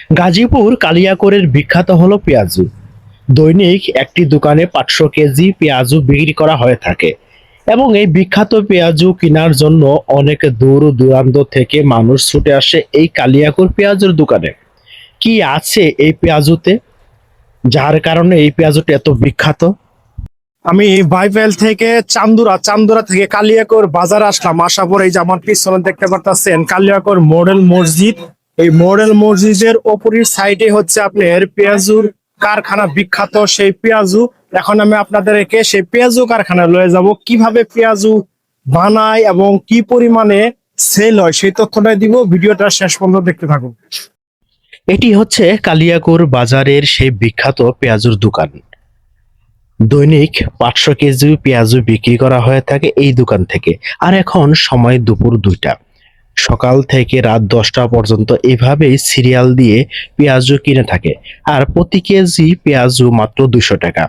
গাজীপুর কালিয়াকৈরের বিখ্যাত হলো পেঁয়াজু। দৈনিক একটি দোকানে 500 কেজি পেঁয়াজু বিক্রি করা হয়ে থাকে এবং এই বিখ্যাত পেঁয়াজু কেনার জন্য অনেক দূর দূরান্ত থেকে মানুষ ছুটে আসে এই কালিয়াকৈর পেঁয়াজুর দোকানে। কি আছে এই পেঁয়াজুতে যার কারণে এই পেঁয়াজুটা এত বিখ্যাত? আমি বাইবেল থেকে চান্দুরা থেকে কালিয়াকৈর বাজার আসলাম। আসার পরে এই যে আমার পিছনে দেখতে পারতেছেন কালিয়াকৈর মডেল মসজিদ। এই মডেল মসজিদের অপোজিট সাইডে হচ্ছে আপনার পেঁয়াজুর কারখানা, বিখ্যাত সেই পেঁয়াজু। এখন আমি আপনাদেরকে সেই পেঁয়াজু কারখানায় লয়ে যাব, কিভাবে পেঁয়াজু বানায় এবং কি পরিমাণে সেল হয় সেই তথ্যটাই দিব। ভিডিওটা শেষ পর্যন্ত দেখতে থাকুন। এটি হচ্ছে কালিয়াকৈর বাজারের সেই বিখ্যাত পেঁয়াজুর দোকান। দৈনিক 500 কেজি পেঁয়াজু বিক্রি করা হয়ে থাকে এই দোকান থেকে। আর এখন সময় দুপুর 2টা, সকাল থেকে রাত 10টা পর্যন্ত এভাবেই সিরিয়াল দিয়ে পেঁয়াজু কিনে থাকে। আর প্রতি কেজি পেঁয়াজু মাত্র 200 টাকা।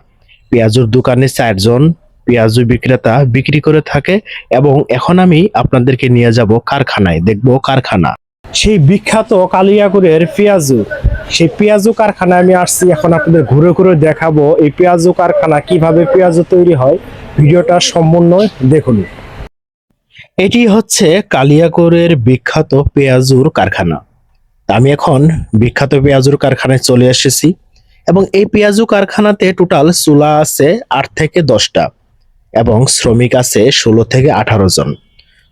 পেঁয়াজুর দোকানে 4 জন পেঁয়াজু বিক্রেতা বিক্রি করে থাকে এবং এখন আমি আপনাদেরকে নিয়ে যাব কারখানায়, দেখবো কারখানা। সেই বিখ্যাত কালিয়াকৈরের পেঁয়াজু, সেই পেঁয়াজু কারখানায় আমি আসছি। এখন আপনাদের ঘুরে ঘুরে দেখাবো এই পেঁয়াজু কারখানা, কিভাবে পেঁয়াজু তৈরি হয়। ভিডিওটা সম্পূর্ণ দেখুন। এটি হচ্ছে কালিয়াকৈরের বিখ্যাত পেঁয়াজুর কারখানা। আমি এখন বিখ্যাত পেঁয়াজুর কারখানায় চলে এসেছি এবং এই পেঁয়াজু কারখানাতে টোটাল চুলা আছে 8 থেকে 10টা এবং শ্রমিক আছে 16 থেকে 18 জন।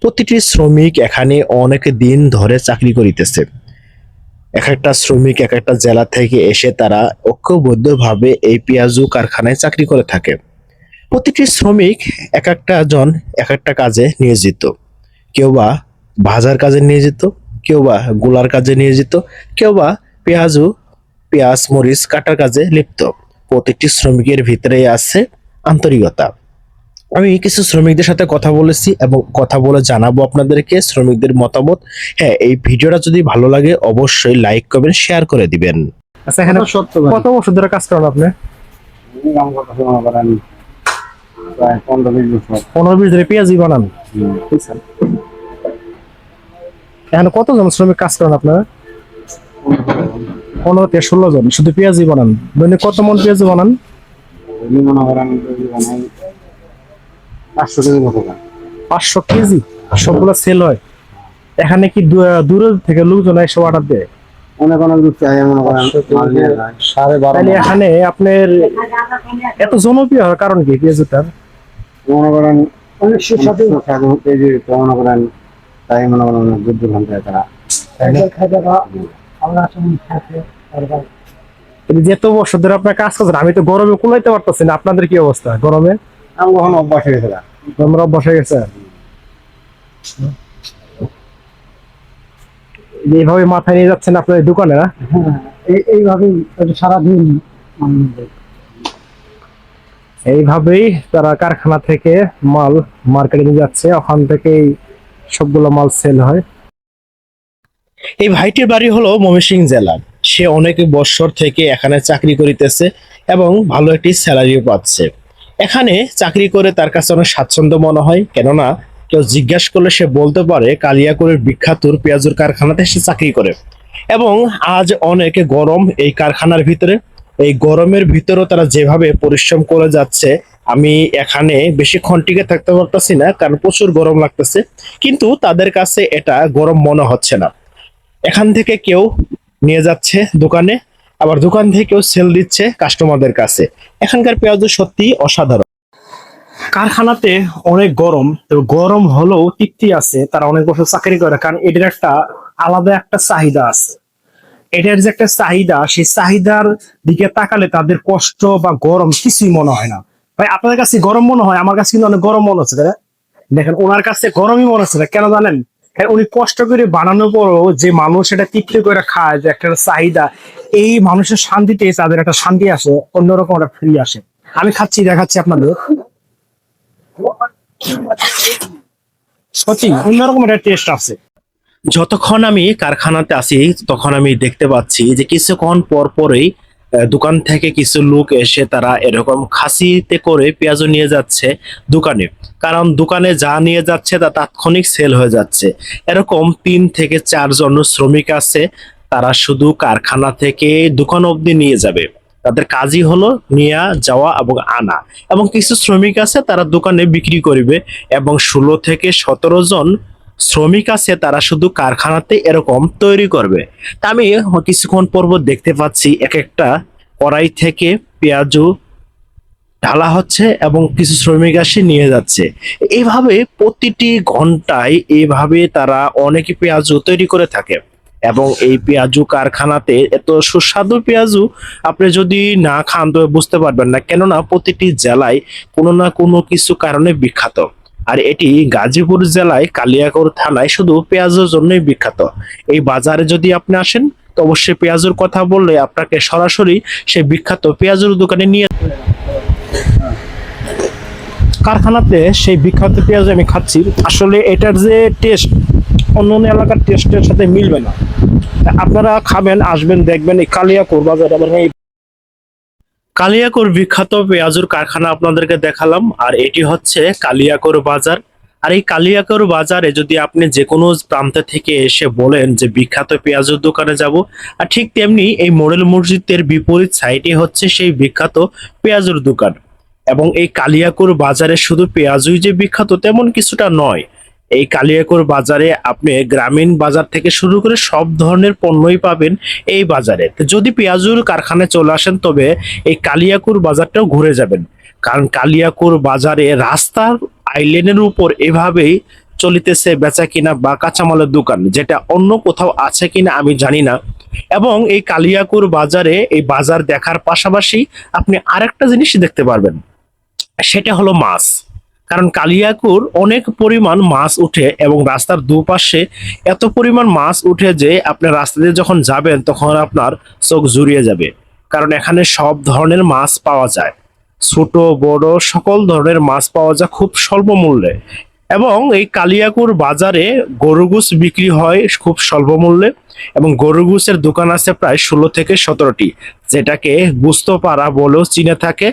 প্রতিটি শ্রমিক এখানে অনেক দিন ধরে চাকরি করিতেছে। এক একটা শ্রমিক এক একটা জেলা থেকে এসে তারা ঐক্যবদ্ধভাবে এই পেঁয়াজু কারখানায় চাকরি করে থাকে। প্রতিটি শ্রমিক এক একটা জন এক একটা কাজে নিয়োজিত। কেউ বা ভাজার কাজে নিয়োজিত, কেউ বা গোলার কাজে নিয়োজিত, কেউ বা পেঁয়াজ মরিচ কাটার কাজে লিপ্ত। প্রত্যেকটি শ্রমিকের ভিতরেই আছে আন্তরিকতা। আমি কিছু শ্রমিকদের সাথে কথা বলেছি এবং কথা বলে জানাবো আপনাদেরকে শ্রমিকদের মতামত। হ্যাঁ, এই ভিডিওটা যদি ভালো লাগে অবশ্যই লাইক করবেন, শেয়ার করে দিবেন। আচ্ছা, এখানে কত বছর ধরে কাজ করেন আপনি? 15-20 ধরে পেঁয়াজি বানান। এখানে কতজন শ্রমিক কাজ করেন আপনারা? 15 থেকে 16 জন শুধু পেঁয়াজি বানান। দৈনিক কত মন পেঁয়াজি বানান? 500 কেজি সবগুলো সেল হয়। এখানে কি দূর থেকে লোকজন এসে অর্ডার দেয়? অনেক অনেক দূর চাই, মনে করেন 12.5 তাহলে এখানে আপনার এত জনপ্রিয় হওয়ার কারণ কি পেঁয়াজুটার? মনে করেন অনেক সুস্বাদু কেজি, মনে করেন তাই মনে করেন অনেক দূর দূর ঘন্টায় তারা যেত বছর ধরে আপনার কাজ করছেন, আমি তো গরমে কুলাইতে পারতেছি না। আপনাদের কি অবস্থা গরমে? আমি কখনো অভ্যাস হয়ে গেছে। আমরা অভ্যাস হয়ে গেছে। এইভাবে মাথায় নিয়ে যাচ্ছেন আপনার দোকানে না? এইভাবেই সারাদিন এইভাবেই তারা কারখানা থেকে মাল মার্কেটে নিয়ে যাচ্ছে, ওখান থেকেই সবগুলো মাল সেল হয়। এই ভাইটির বাড়ি হলো ময়মনসিংহ জেলা। সে অনেক বছর থেকে এখানে চাকরি করিতেছে এবং ভালো একটি স্যালারিও পাচ্ছে। এখানে চাকরি করে তার কাছে অনেক স্বাচ্ছন্দ্য মনে হয়, কেননা কেউ জিজ্ঞাসা করলে সে বলতে পারে কালিয়াকৈরের বিখ্যাত পেঁয়াজুর কারখানাতে সে চাকরি করে। এবং আজ অনেক গরম এই কারখানার ভিতরে, এই গরমের ভিতরেও তারা যেভাবে পরিশ্রম করে যাচ্ছে, আমি এখানে বেশিক্ষণ টিকে থাকতে পারতেছি না কারণ প্রচুর গরম লাগতেছে, কিন্তু তাদের কাছে এটা গরম মনে হচ্ছে না। এখান থেকে কেউ নিয়ে যাচ্ছে দোকানে, আবার দোকান থেকে কেউ সেল দিচ্ছে কাস্টমারদের কাছে। এখানকার পেঁয়াজ সত্যি অসাধারণ। কারখানাতে অনেক গরম, তো গরম হলেও তৃপ্তি আছে। তারা অনেক বছর চাকরি করে, কারণ এটার একটা আলাদা একটা চাহিদা আছে। এটার যে একটা চাহিদা, সেই চাহিদার দিকে তাকালে তাদের কষ্ট বা গরম কিছুই মনে হয় না। ভাই, আপনাদের কাছে গরম মনে হয়? আমার কাছে কিন্তু অনেক গরম মনে হচ্ছে। তাই না? দেখেন, ওনার কাছে গরমই মনে হচ্ছে না। কেন জানেন? কারণ উনি কষ্ট করে বানানোর পরও যে মানুষ এটা তৃপ্তি করে খায়, যে একটা চাহিদা, এই মানুষের শান্তিতে তাদের একটা শান্তি আসে, অন্যরকম একটা ফিল আসে। আমি খাচ্ছি, দেখাচ্ছি আপনাদের। সত্যি অন্যরকম একটা টেস্ট আছে। যতক্ষণ আমি কারখানাতে আছি তখন আমি দেখতে পাচ্ছি যে কিছুক্ষণ পর পরেই দোকান থেকে কিছু লোক এসে তারা এরকম খাসিতে করে পেঁয়াজও নিয়ে যাচ্ছে দোকানে, কারণ দোকানে যা নিয়ে যাচ্ছে তা তাৎক্ষণিক সেল হয়ে যাচ্ছে। এরকম 3 থেকে 4 জন শ্রমিক আছে তারা শুধু কারখানা থেকে দোকান অবধি নিয়ে যাবে। তাদের কাজই হলো নিয়ে যাওয়া এবং আনা, এবং কিছু শ্রমিক আছে তারা দোকানে বিক্রি করবে, এবং 16 থেকে 17 জন শ্রমিক আছে তারা শুধু কারখানাতে এরকম তৈরি করবে। তা আমি কিছুক্ষণ পর্ব দেখতে পাচ্ছি এক একটা কড়াই থেকে পেঁয়াজু ঢালা হচ্ছে এবং কিছু শ্রমিক আসে নিয়ে যাচ্ছে। এইভাবে প্রতিটি ঘন্টায় এইভাবে তারা অনেকে পেঁয়াজু তৈরি করে থাকে, এবং এই পেঁয়াজু কারখানাতে এত সুস্বাদু পেঁয়াজু আপনি যদি না খান তো বুঝতে পারবেন না, কেননা প্রতিটি জেলায় কোনো না কোনো কিছু কারণে বিখ্যাত। আর এটি গাজীপুর জেলায় কালিয়াকৈর থানায় শুধু পেঁয়াজের জন্যই বিখ্যাত। এই বাজারে যদি আপনি আসেন তো অবশ্যই পেঁয়াজের কথা বললে আপনাকে সরাসরি সেই বিখ্যাত পেঁয়াজের দোকানে নিয়ে কারখানাতে সেই বিখ্যাত পেঁয়াজ আমি খাচ্ছি। আসলে এটার যে টেস্ট অন্য অন্য এলাকার টেস্টের সাথে মিলবে না। তা আপনারা খাবেন, আসবেন, দেখবেন এই কালিয়াকৈর বাজার। এবং এই কালিয়াকৈর বিখ্যাত পেঁয়াজুর কারখানা আপনাদেরকে দেখালাম, আর এটি হচ্ছে কালিয়াকৈর বাজার। আর এই কালিয়াকৈর বাজারে যদি আপনি যে কোনো প্রান্ত থেকে এসে বলেন যে বিখ্যাত পেঁয়াজুর দোকানে যাব, আর ঠিক তেমনি এই মডেল মসজিদের বিপরীত সাইডে হচ্ছে সেই বিখ্যাত পেঁয়াজুর দোকান। এবং এই কালিয়াকৈর বাজারে শুধু পেঁয়াজুই যে বিখ্যাত তেমন কিছুটা নয়। এই কালিয়াকৈর বাজারে আপনি গ্রামীণ বাজার থেকে শুরু করে সব ধরনের পণ্যই পাবেন এই বাজারে। তো যদি পেঁয়াজুর কারখানায় চলে আসেন তবে এই কালিয়াকৈর বাজারটাও ঘুরে যাবেন, কারণ কালিয়াকৈর বাজারে রাস্তার আইল্যান্ডের উপর এভাবেই চলিতেছে বেচা কিনা বা কাঁচামালের দোকান, যেটা অন্য কোথাও আছে কিনা আমি জানি না। এবং এই কালিয়াকৈর বাজারে এই বাজার দেখার পাশাপাশি আপনি আরেকটা জিনিস দেখতে পারবেন, সেটা হলো মাছ। কারণ কালিয়াকৈর অনেক পরিমাণ মাছ উঠে এবং রাস্তার দুপাশে এত পরিমাণ মাছ উঠে যে আপনি রাস্তা দিয়ে যখন যাবেন তখন আপনার চোখ জুড়িয়ে যাবে, কারণ এখানে সব ধরনের মাছ পাওয়া যায়, ছোট বড় সকল ধরনের মাছ পাওয়া যায় খুব স্বল্প মূল্যে। এবং এই কালিয়াকৈর বাজারে গরুগুস বিক্রি হয় খুব স্বল্প মূল্যে, এবং গরুগুসের দোকান আছে প্রায় 16 থেকে 17টি, যেটাকে গুস্তপাড়া বলেও চিনে থাকে।